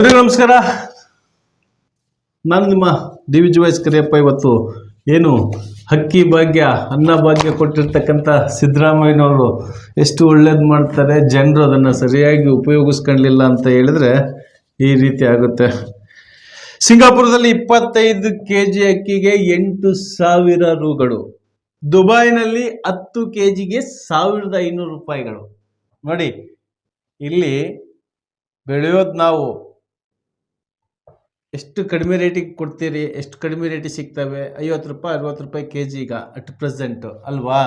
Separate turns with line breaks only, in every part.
ನಮಸ್ಕಾರ, ನಾನು ನಿಮ್ಮ DVGY ಕರಿಯಪ್ಪ. ಇವತ್ತು ಏನು ಅಕ್ಕಿ ಭಾಗ್ಯ, ಅನ್ನ ಭಾಗ್ಯ ಕೊಟ್ಟಿರ್ತಕ್ಕಂಥ ಸಿದ್ದರಾಮಯ್ಯನವರು ಎಷ್ಟು ಒಳ್ಳೇದು ಮಾಡ್ತಾರೆ, ಜನರು ಅದನ್ನು ಸರಿಯಾಗಿ ಉಪಯೋಗಿಸ್ಕೊಳ್ಳಲಿಲ್ಲ ಅಂತ ಹೇಳಿದ್ರೆ ಈ ರೀತಿ ಆಗುತ್ತೆ. ಸಿಂಗಾಪುರದಲ್ಲಿ 25 kg ಅಕ್ಕಿಗೆ 8,000 ರೂಗಳು, ದುಬೈನಲ್ಲಿ 10 kgಗೆ 1,500 ರೂಪಾಯಿಗಳು. ನೋಡಿ, ಇಲ್ಲಿ ಬೆಳೆಯೋದು ನಾವು ಎಷ್ಟು ಕಡಿಮೆ ರೇಟಿಗೆ ಕೊಡ್ತೀರಿ, ಎಷ್ಟು ಕಡಿಮೆ ರೇಟಿಗೆ ಸಿಗ್ತವೆ. 50 ರೂಪಾಯಿ 60 ರೂಪಾಯಿ kg ಈಗ ಅಟ್ ಪ್ರೆಸೆಂಟ್ ಅಲ್ವಾ.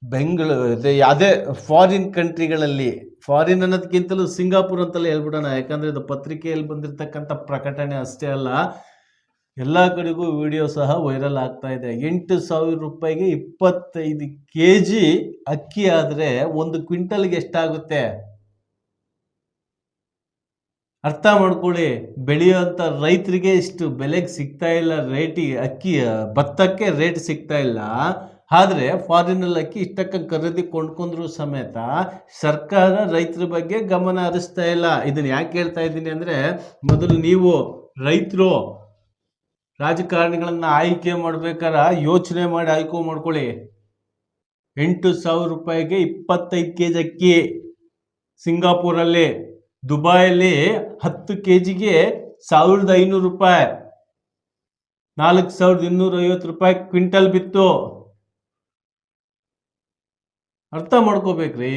ಬೆಂಗಳೂರು ಅದೇ ಫಾರಿನ್ ಕಂಟ್ರಿಗಳಲ್ಲಿ, ಫಾರಿನ್ ಅನ್ನೋದಕ್ಕಿಂತಲೂ ಸಿಂಗಾಪುರ್ ಅಂತಲೇ ಹೇಳ್ಬಿಡೋಣ, ಯಾಕಂದರೆ ಇದು ಪತ್ರಿಕೆಯಲ್ಲಿ ಬಂದಿರತಕ್ಕಂಥ ಪ್ರಕಟಣೆ ಅಷ್ಟೇ ಅಲ್ಲ, ಎಲ್ಲ ಕಡೆಗೂ ವಿಡಿಯೋ ಸಹ ವೈರಲ್ ಆಗ್ತಾ ಇದೆ. 8,000 ರೂಪಾಯಿಗೆ 25 kg ಅಕ್ಕಿ ಆದರೆ 1 ಕ್ವಿಂಟಲ್ಗೆ ಎಷ್ಟಾಗುತ್ತೆ ಅರ್ಥ ಮಾಡ್ಕೊಳ್ಳಿ. ಬೆಳೆಯುವಂಥ ರೈತರಿಗೆ ಇಷ್ಟು ಬೆಲೆಗೆ ಸಿಗ್ತಾ ಇಲ್ಲ, ರೇಟಿಗೆ ಅಕ್ಕಿ ಭತ್ತಕ್ಕೆ ರೇಟ್ ಸಿಗ್ತಾ ಇಲ್ಲ. ಆದರೆ ಫಾರಿನಲ್ಲಿ ಅಕ್ಕಿ ಇಷ್ಟಕ್ಕೆ ಖರೀದಿ ಕೊಂಡ್ಕೊಂಡ್ರು ಸಮೇತ ಸರ್ಕಾರ ರೈತರ ಬಗ್ಗೆ ಗಮನ ಹರಿಸ್ತಾ ಇಲ್ಲ. ಇದನ್ನು ಯಾಕೆ ಹೇಳ್ತಾ ಇದ್ದೀನಿ ಅಂದರೆ, ಮೊದಲು ನೀವು ರೈತರು ರಾಜಕಾರಣಿಗಳನ್ನು ಆಯ್ಕೆ ಮಾಡ್ಬೇಕಾದ್ರೆ ಯೋಚನೆ ಮಾಡಿ ಆಯ್ಕೆ ಮಾಡ್ಕೊಳ್ಳಿ. 8,000 ರೂಪಾಯಿಗೆ 25 kg ಅಕ್ಕಿ ಸಿಂಗಾಪುರಲ್ಲಿ, ದುಬೈಯಲ್ಲಿ 10 kgಗೆ 1,500 ರೂಪಾಯಿ, 4,250 ರೂಪಾಯಿ ಕ್ವಿಂಟಲ್ ಬಿತ್ತು. ಅರ್ಥ ಮಾಡ್ಕೋಬೇಕ್ರಿ.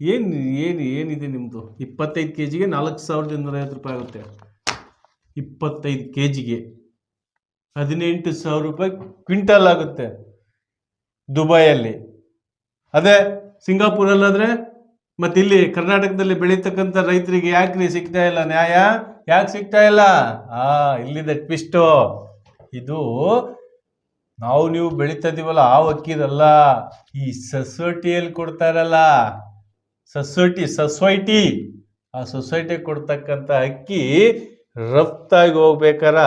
ಏನಿದೆ ನಿಮ್ಮದು? 25 kgಗೆ 4,250 ರೂಪಾಯಿ ಆಗುತ್ತೆ. 25 kgಗೆ 18,000 ರೂಪಾಯಿ ಕ್ವಿಂಟಲ್ ಆಗುತ್ತೆ ದುಬೈಯಲ್ಲಿ. ಅದೇ ಸಿಂಗಾಪುರಲ್ಲಾದರೆ, ಮತ್ತು ಇಲ್ಲಿ ಕರ್ನಾಟಕದಲ್ಲಿ ಬೆಳೀತಕ್ಕಂಥ ರೈತರಿಗೆ ಯಾಕ್ರಿ ಸಿಗ್ತಾ ಇಲ್ಲ ನ್ಯಾಯ? ಯಾಕೆ ಸಿಗ್ತಾ ಇಲ್ಲ? ಇಲ್ಲಿದೆ ಟ್ವಿಸ್ಟು. ಇದು ನಾವು ನೀವು ಬೆಳೀತಾ ಇದೀವಲ್ಲ ಆ ಅಕ್ಕಿದಲ್ಲ, ಈ ಸೊಸೈಟಿಯಲ್ಲಿ ಕೊಡ್ತಾರಲ್ಲ, ಸೊಸೈಟಿ ಆ ಸೊಸೈಟಿ ಕೊಡ್ತಕ್ಕಂಥ ಅಕ್ಕಿ ರಫ್ತಾಗಿ ಹೋಗ್ಬೇಕಾರ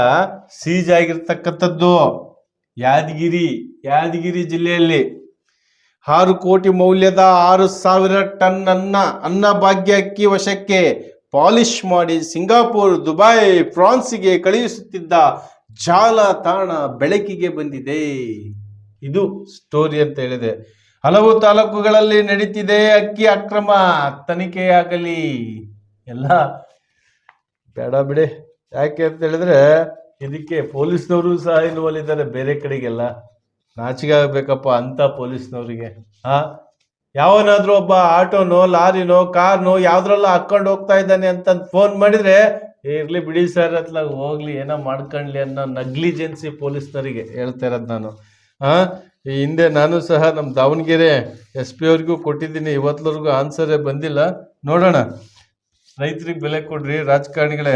ಸೀಜ್ ಆಗಿರ್ತಕ್ಕಂಥದ್ದು. ಯಾದಗಿರಿ ಜಿಲ್ಲೆಯಲ್ಲಿ 6 ಕೋಟಿ ಮೌಲ್ಯದ 6,000 ಟನ್ ಅನ್ನ ಭಾಗ್ಯ ಅಕ್ಕಿ ವಶಕ್ಕೆ, ಪಾಲಿಶ್ ಮಾಡಿ ಸಿಂಗಾಪುರ್, ದುಬೈ, ಫ್ರಾನ್ಸ್ಗೆ ಕಳುಹಿಸುತ್ತಿದ್ದ ಜಾಲತಾಣ ಬೆಳಕಿಗೆ ಬಂದಿದೆ. ಇದು ಸ್ಟೋರಿ ಅಂತ ಹೇಳಿದೆ. ಹಲವು ತಾಲೂಕುಗಳಲ್ಲಿ ನಡೀತಿದೆ ಅಕ್ಕಿ ಅಕ್ರಮ, ತನಿಖೆಯಾಗಲಿ. ಎಲ್ಲ ಬೇಡ ಬಿಡಿ. ಯಾಕೆ ಅಂತ ಹೇಳಿದ್ರೆ, ಇದಕ್ಕೆ ಪೊಲೀಸ್ನವರು ಸಹ ಇನ್ವಾಲ್ವ್ ಇದ್ದಾರೆ. ಬೇರೆ ಕಡೆಗೆಲ್ಲ ನಾಚಿಕೆ ಆಗಬೇಕಪ್ಪ ಅಂತ ಪೊಲೀಸ್ನವರಿಗೆ. ಯಾವನಾದ್ರೂ ಒಬ್ಬ ಆಟೋನೋ ಲಾರಿನೋ ಕಾರ್ನೋ ಯಾವ್ದ್ರಲ್ಲ ಹಾಕೊಂಡು ಹೋಗ್ತಾ ಇದ್ದಾನೆ ಅಂತ ಫೋನ್ ಮಾಡಿದ್ರೆ, ಇರ್ಲಿ ಬಿಡಿ ಸರ್ ಅತ್ಲಾಗ ಹೋಗ್ಲಿ, ಏನೋ ಮಾಡ್ಕೊಳ್ಳಿ ಅನ್ನೋ ನಗ್ಲಿಜೆನ್ಸಿ ಪೊಲೀಸ್ನವರಿಗೆ ಹೇಳ್ತಾ ಇರೋದು ನಾನು. ಈ ಹಿಂದೆ ನಾನು ಸಹ ನಮ್ಮ ದಾವಣಗೆರೆ SP ಅವ್ರಿಗೂ ಕೊಟ್ಟಿದ್ದೀನಿ, ಇವತ್ತವರೆಗೂ ಆನ್ಸರೇ ಬಂದಿಲ್ಲ. ನೋಡೋಣ. ರೈತರಿಗೆ ಬೆಲೆ ಕೊಡ್ರಿ ರಾಜಕಾರಣಿಗಳೇ,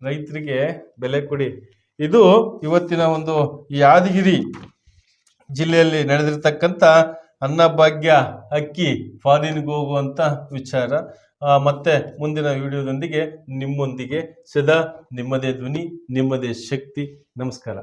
ರೈತರಿಗೆ ಬೆಲೆ ಕೊಡಿ. ಇದು ಇವತ್ತಿನ ಒಂದು ಯಾದಗಿರಿ ಜಿಲ್ಲೆಯಲ್ಲಿ ನಡೆದಿರ್ತಕ್ಕಂಥ ಅನ್ನಭಾಗ್ಯ ಅಕ್ಕಿ ಫಾರಿನ್ಗೆ ಹೋಗುವಂಥ ವಿಚಾರ. ಮತ್ತೆ ಮುಂದಿನ ವಿಡಿಯೋದೊಂದಿಗೆ ನಿಮ್ಮೊಂದಿಗೆ ಸದಾ ನಿಮ್ಮದೇ ಧ್ವನಿ, ನಿಮ್ಮದೇ ಶಕ್ತಿ. ನಮಸ್ಕಾರ.